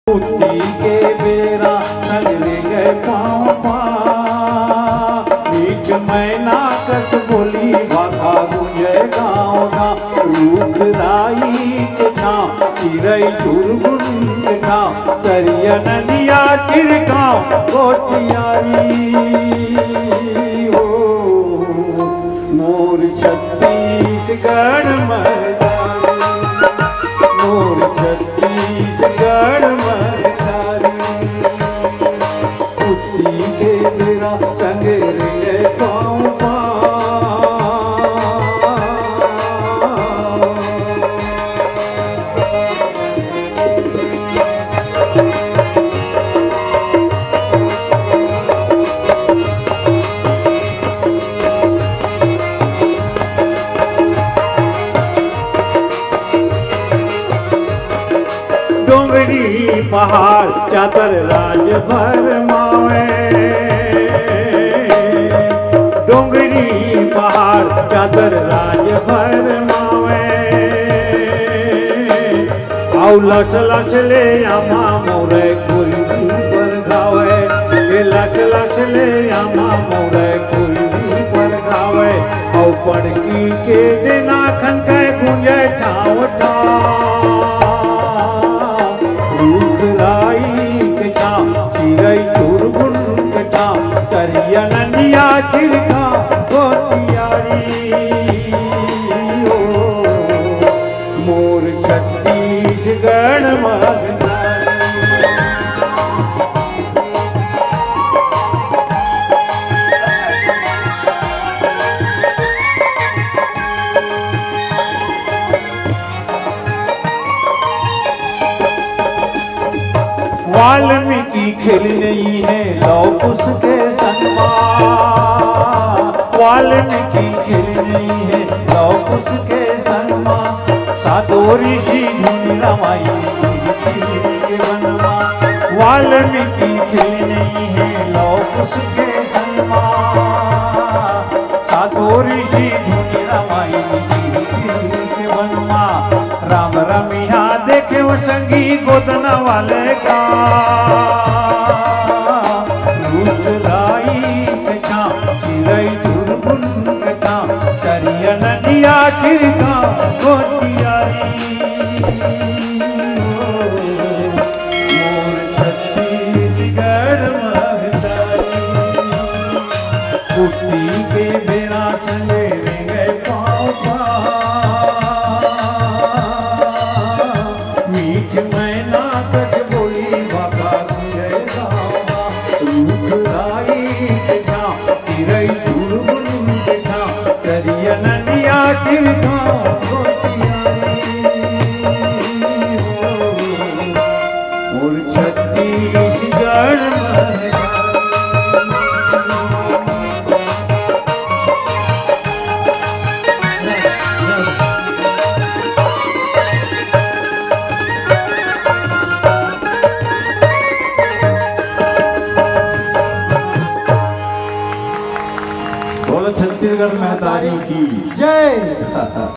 कुत्ती के बेरा सगरे गए पाँव पा मीठ मैना कस बोली भाखा गुंजे गाँव गाँव रूख राई के छाँव चिरई चुरगुन के छाँव तरिया नदिया चिरगाँव गोटियारी हो मोर छत्तीसगढ़ मर्दानी मोर छत्तीसगढ़ मर्दानी कुत्ती के बेरा संगेरे पाँव पा डोंगरी पहाड़ चातर राज भर मावे डोंगरी पहाड़ चातर राज भर मावे आउ लस लस ले आमा मोरे कुलदी पर गावे लस लस ले आमा मोरे कुलदी पर गावे आउ पड़की के देना खन के गुंजे ठाव ठाव चिरई चुरगुन के छाँव तरिया नदिया चिरका गोटियारी हो मोर छत्तीसगढ़ मर्दानी वाल्मीकि खेल नहीं है लौह उसके सन्मान वाल्मीकि खेल नहीं है लौह उसके सन्मान सातो ऋषि धुनि रमाई के वनमा वाल्मीकि खेल नहीं है लौह उसके सन्मान सातो ऋषि धुनि रमाई के वनमा राम रमिया देखे वो संगी गोदना वाले का राई के छाँव चिरई चुरगुन के छाँव तरिया नदिया चिरका गोटियारी मोर छत्तीसगढ़ मर्दानी कुत्ती के बेरा संगेरे गए पाँव पा मीठ मैना कच बोली भाखा गुंजे गाँव रूख राई के छाँव चिरई चुरगुन के छाँव तरिया नदिया चिरगाँव गोटियारी हो मोर छत्तीसगढ़ मर्दानी छत्तीसगढ़ महतारी की जय।